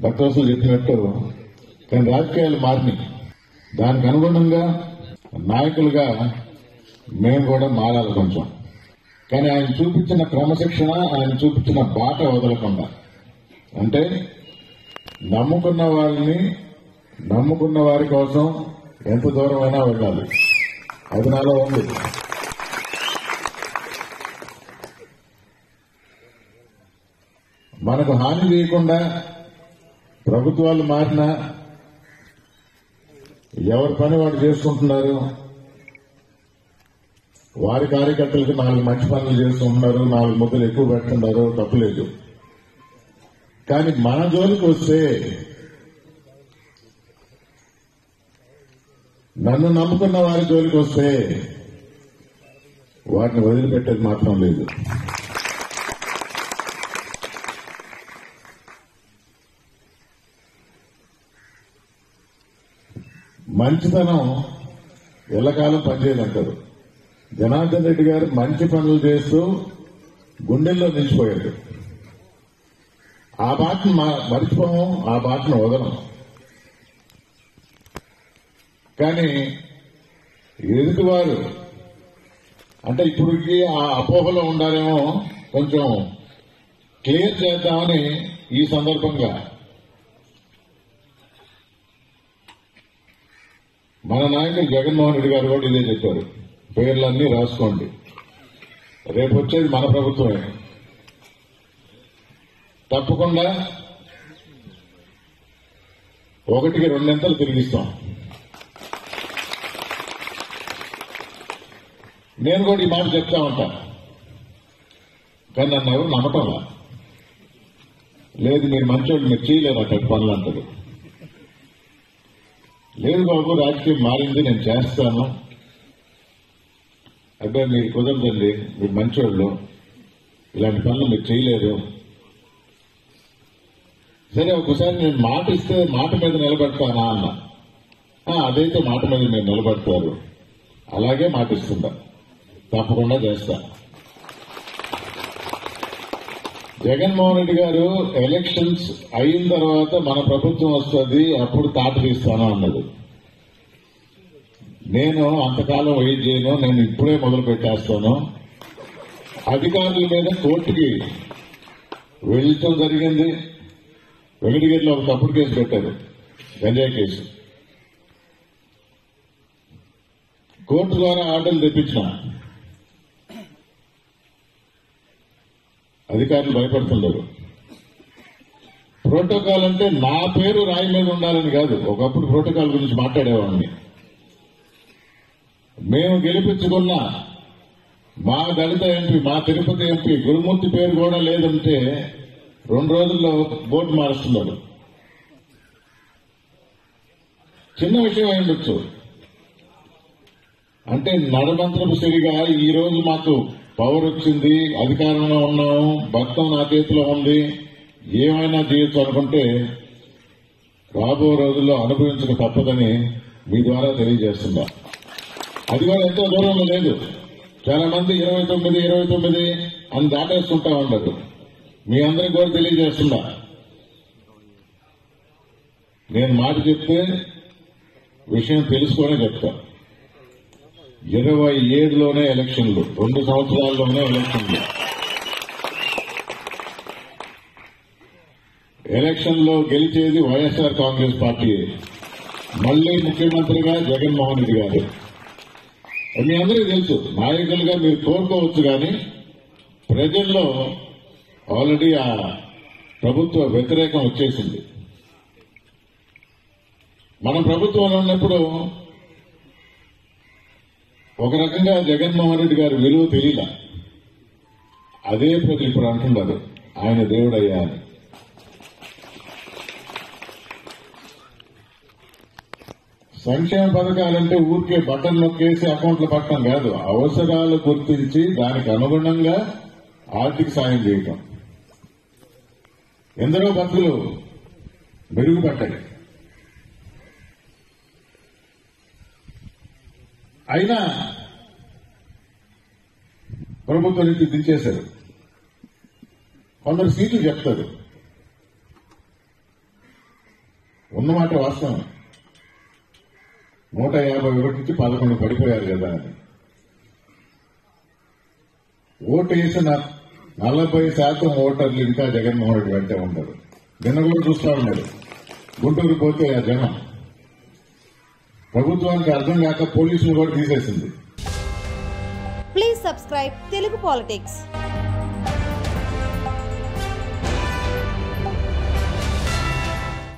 భక్తవత్సలు చెప్పినట్టు కానీ రాజకీయాలు మారినాయి. దానికి అనుగుణంగా నాయకులుగా మేము కూడా మారాలి కొంచెం. కానీ ఆయన చూపించిన క్రమశిక్షణ, ఆయన చూపించిన బాట వదలకుండా, అంటే నమ్ముకున్న వారి కోసం ఎంత దూరమైనా వెళ్ళాలి. అది నాలో ఉంది. మనకు హాని చేయకుండా ప్రభుత్వాలు మారినా ఎవరి పని వాడు చేసుకుంటున్నారు. వారి కార్యకర్తలకు 4 మంచి పనులు చేస్తున్నారు, 4 ముద్దలు ఎక్కువ పెడుతున్నారు, తప్పులేదు. కానీ మన జోలికి వస్తే, నన్ను నమ్ముకున్న వారి జోలికి వస్తే వాటిని వదిలిపెట్టేది మాత్రం లేదు. మంచితనం ఎల్లకాలం పనిచేయదంటారు. జనార్దన్ రెడ్డి గారు మంచి పనులు చేస్తూ గుండెల్లో నిలిచిపోయాడు. ఆ బాటను మర్చిపోము, ఆ బాటను వదలం. కానీ ఎదుటివారు అంటే ఇప్పటికి ఆ అపోహలో ఉండాలేమో, కొంచెం క్లియర్ చేద్దామని ఈ సందర్భంగా మన నాయకుడు జగన్మోహన్ రెడ్డి గారు కూడా ఇదే చెప్పారు. పేర్లన్నీ రాసుకోండి, రేపు వచ్చేది మన ప్రభుత్వమే. తప్పకుండా 1కి 2 తిరిగిస్తాం. నేను కూడా ఈ మాట చెప్తా ఉంటా, కానీ నన్ను ఎవరు నమ్మటంలా. లేదు మీరు మంచోళ్ళు, మీరు చేయలేరు అట్టటి పనులు అంటారు. లేదు బాబు, రాజకీయం మారింది, నేను చేస్తాను. అబ్బాయి మీరు కుదరదండి, మీరు మంచోళ్ళు, ఇలాంటి పనులు మీరు చేయలేరు. సరే ఒకసారి నేను మాట ఇస్తే మాట మీద నిలబడతానా అన్న. అదైతే మాట మీద మీరు నిలబడతారు, అలాగే మాట ఇస్తుందా, తప్పకుండా చేస్తా. జగన్మోహన్ రెడ్డి గారు ఎలక్షన్స్ అయిన తర్వాత మన ప్రభుత్వం వస్తుంది, అప్పుడు తాట తీస్తాను అన్నది. నేను అంతకాలం వెయిట్ చేయను, నేను ఇప్పుడే మొదలు పెట్టేస్తాను. అధికారుల మీద కోర్టుకి వెళ్ళటం జరిగింది. వెంకటగిరిలో ఒక తప్పుడు కేసు పెట్టారు, గంజాయి కేసు. కోర్టు ద్వారా ఆర్డర్లు తెప్పించిన అధికారులు భయపడుతున్నారు. ప్రోటోకాల్ అంటే నా పేరు రాయి మీద ఉండాలని కాదు. ఒకప్పుడు ప్రోటోకాల్ గురించి మాట్లాడేవాడిని. మేము గెలిపించుకున్న మా దళిత ఎంపీ, మా తిరుపతి ఎంపీ గురుమూర్తి పేరు కూడా లేదంటే 2 రోజుల్లో బోర్డు మారుస్తున్నారు. చిన్న విషయం అయి ఉండొచ్చు. అంటే నడమంత్రపు సిరిగా ఈ రోజు మాకు పవర్ వచ్చింది, అధికారంలో ఉన్నాము, భక్తం నా చేతిలో ఉంది, ఏమైనా చేయొచ్చు అనుకుంటే రాబో రోజుల్లో అనుభవించక తప్పదని మీ ద్వారా తెలియజేస్తున్నా. అది కూడా ఎంతో దూరంలో లేదు. చాలా మంది 29 అని దాటేసుకుంటా ఉంటారు. మీ అందరికి కూడా తెలియజేస్తున్నా, నేను మాట చెప్తే విషయం తెలుసుకునే చెప్తా. 27లోనే ఎలక్షన్లు, 2 సంవత్సరాల్లోనే ఎలక్షన్లు. ఎలక్షన్లో గెలిచేది వైఎస్ఆర్ కాంగ్రెస్ పార్టీ, మళ్లీ ముఖ్యమంత్రిగా జగన్మోహన్ రెడ్డి గారు. మీ అందరికీ తెలుసు, నాయకులుగా మీరు కోరుకోవచ్చు, కానీ ప్రజల్లో ఆల్రెడీ ఆ ప్రభుత్వ వ్యతిరేకం వచ్చేసింది. మనం ప్రభుత్వంలో ఉన్నప్పుడు ఒక రకంగా జగన్మోహన్ రెడ్డి గారి విలువ తెలియలా. అదే ప్రజలు ఇప్పుడు అంటున్నారు ఆయన దేవుడయ్యా అని. సంక్షేమ పథకాలంటే ఊరికే బటన్ నొక్కేసి అకౌంట్లో పట్టడం కాదు, అవసరాలు గుర్తించి దానికి అనుగుణంగా ఆర్థిక సాయం చేయటం. ఎందరో బతుకులు మెరుగుపట్టాయి. అయినా ప్రభుత్వం నుంచి దించేశారు. కొందరు సీట్లు చెప్తారు, ఉన్నమాట వాస్తవం. 151 నుంచి 11 పడిపోయారు కదా అని. ఓటు వేసిన 40% ఓటర్లు ఇంకా జగన్మోహన్ రెడ్డి వెంటే ఉండరు. నిన్న కూడా చూస్తా ఉన్నారు. గుంటూరు పోతే ఆ జనం ప్రభుత్వానికి అర్థం కాక పోలీసులు కూడా తీసేసింది. Please subscribe Telugu politics.